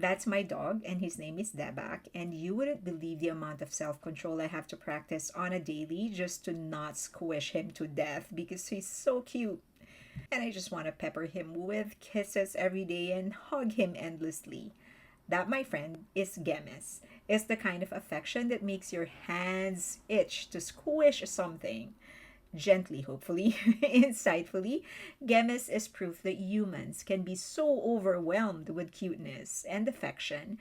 That's my dog, and his name is Debak. And you wouldn't believe the amount of self control I have to practice on a daily just to not squish him to death because he's so cute. And I just want to pepper him with kisses every day and hug him endlessly. That, my friend, is Gemes. It's the kind of affection that makes your hands itch to squish something. Gently, hopefully, insightfully, Gemes is proof that humans can be so overwhelmed with cuteness and affection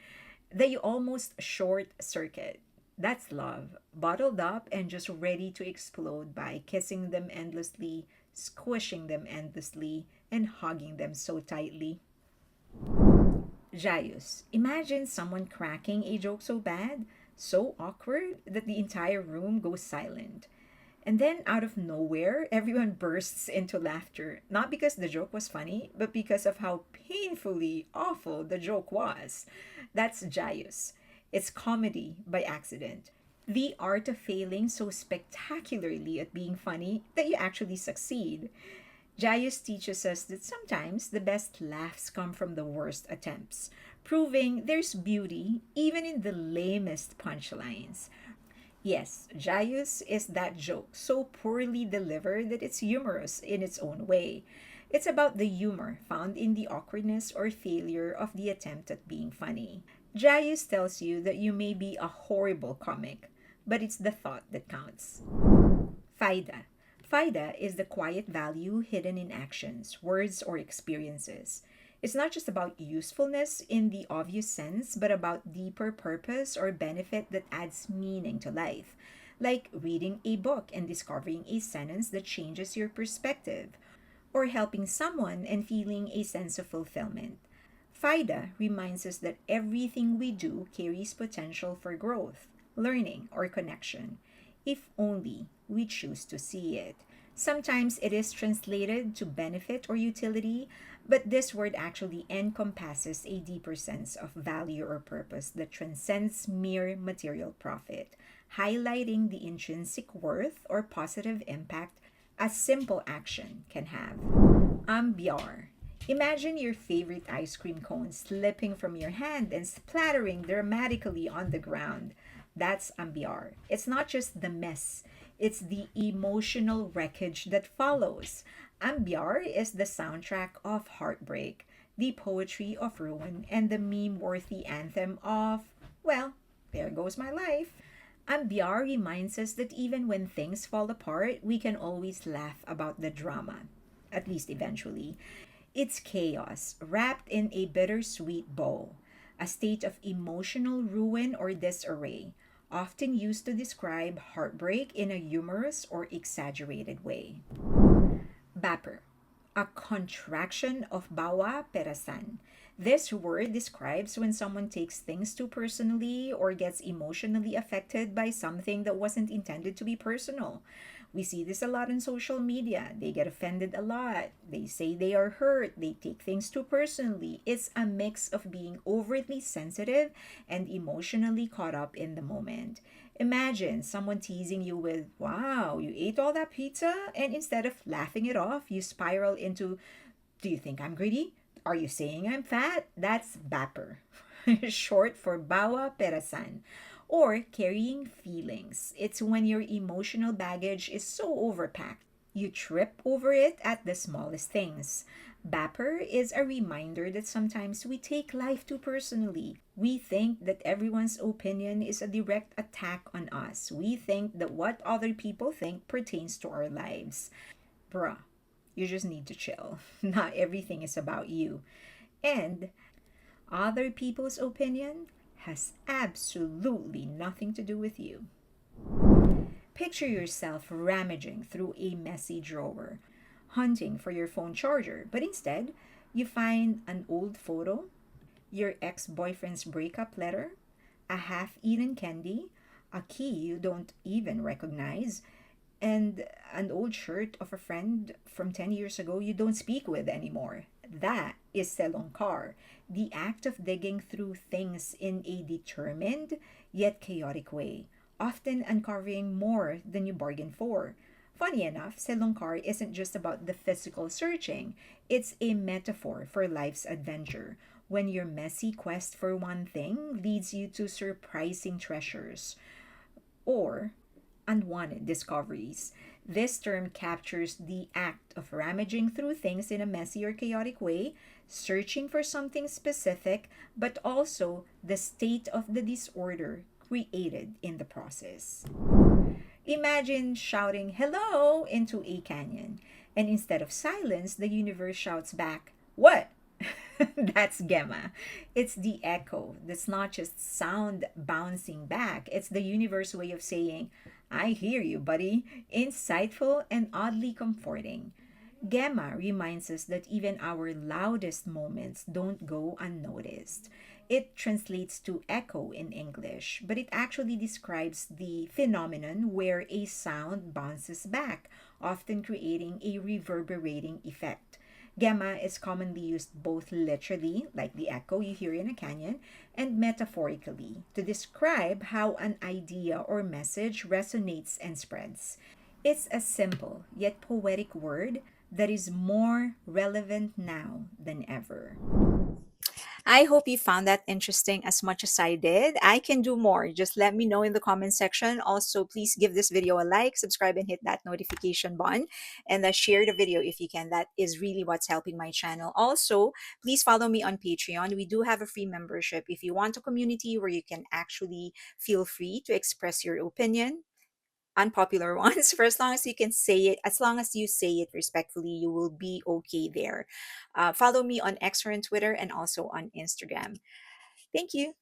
that you almost short circuit. That's love, bottled up and just ready to explode by kissing them endlessly, squishing them endlessly, and hugging them so tightly. Jaus. Imagine someone cracking a joke so bad, so awkward, that the entire room goes silent. And then, out of nowhere, everyone bursts into laughter. Not because the joke was funny, but because of how painfully awful the joke was. That's Jaus. It's comedy by accident. The art of failing so spectacularly at being funny that you actually succeed. Jairus teaches us that sometimes the best laughs come from the worst attempts, proving there's beauty even in the lamest punchlines. Yes, Jairus is that joke so poorly delivered that it's humorous in its own way. It's about the humor found in the awkwardness or failure of the attempt at being funny. Jairus tells you that you may be a horrible comic, but it's the thought that counts. Faida. Faida is the quiet value hidden in actions, words, or experiences. It's not just about usefulness in the obvious sense, but about deeper purpose or benefit that adds meaning to life. Like reading a book and discovering a sentence that changes your perspective, or helping someone and feeling a sense of fulfillment. FIDA reminds us that everything we do carries potential for growth, learning, or connection, if only we choose to see it. Sometimes it is translated to benefit or utility, but this word actually encompasses a deeper sense of value or purpose that transcends mere material profit, highlighting the intrinsic worth or positive impact a simple action can have. Ambiar. Imagine your favorite ice cream cone slipping from your hand and splattering dramatically on the ground. That's ambiar. It's not just the mess, it's the emotional wreckage that follows. Ambiar is the soundtrack of heartbreak, the poetry of ruin, and the meme worthy anthem of, well, there goes my life. Ambiar reminds us that even when things fall apart, we can always laugh about the drama, at least eventually. It's chaos wrapped in a bittersweet bow, a state of emotional ruin or disarray, often used to describe heartbreak in a humorous or exaggerated way. Baper, a contraction of bawa perasan. This word describes when someone takes things too personally or gets emotionally affected by something that wasn't intended to be personal. We see this a lot on social media. They get offended a lot. They say they are hurt. They take things too personally. It's a mix of being overtly sensitive and emotionally caught up in the moment. Imagine someone teasing you with, wow, you ate all that pizza? And instead of laughing it off, you spiral into, do you think I'm greedy? Are you saying I'm fat? That's Baper, short for Bawa Perasan, or carrying feelings. It's when your emotional baggage is so overpacked, you trip over it at the smallest things. Baper is a reminder that sometimes we take life too personally. We think that everyone's opinion is a direct attack on us. We think that what other people think pertains to our lives. Bruh, you just need to chill. Not everything is about you. And other people's opinion has absolutely nothing to do with you. Picture yourself rummaging through a messy drawer, hunting for your phone charger, but instead, you find an old photo, your ex boyfriend's breakup letter, a half eaten candy, a key you don't even recognize, and an old shirt of a friend from 10 years ago you don't speak with anymore. That is Selongkar, the act of digging through things in a determined yet chaotic way, often uncovering more than you bargained for. Funny enough, Selongkar isn't just about the physical searching, it's a metaphor for life's adventure. when your messy quest for one thing leads you to surprising treasures or unwanted discoveries. This term captures the act of rummaging through things in a messy or chaotic way, searching for something specific, but also the state of the disorder created in the process. Imagine shouting hello into a canyon, and instead of silence, the universe shouts back, "What?" That's Gema. It's the echo. That's not just sound bouncing back. It's the universe way of saying, "I hear you, buddy." Insightful and oddly comforting. Gemma reminds us that even our loudest moments don't go unnoticed. It translates to echo in English, but it actually describes the phenomenon where a sound bounces back, often creating a reverberating effect. Gemma is commonly used both literally, like the echo you hear in a canyon, and metaphorically to describe how an idea or message resonates and spreads. It's a simple yet poetic word that is more relevant now than ever. I hope you found that interesting as much as I did. I can do more. Just let me know in the comment section. Also, please give this video a like, subscribe, and hit that notification button. And share the video if you can. That is really what's helping my channel. Also, please follow me on Patreon. We do have a free membership. If you want a community where you can actually feel free to express your opinion, unpopular ones, for as long as you can say it, as long as you say it respectfully, you will be okay there. Follow me on X or on Twitter and also on Instagram. Thank you.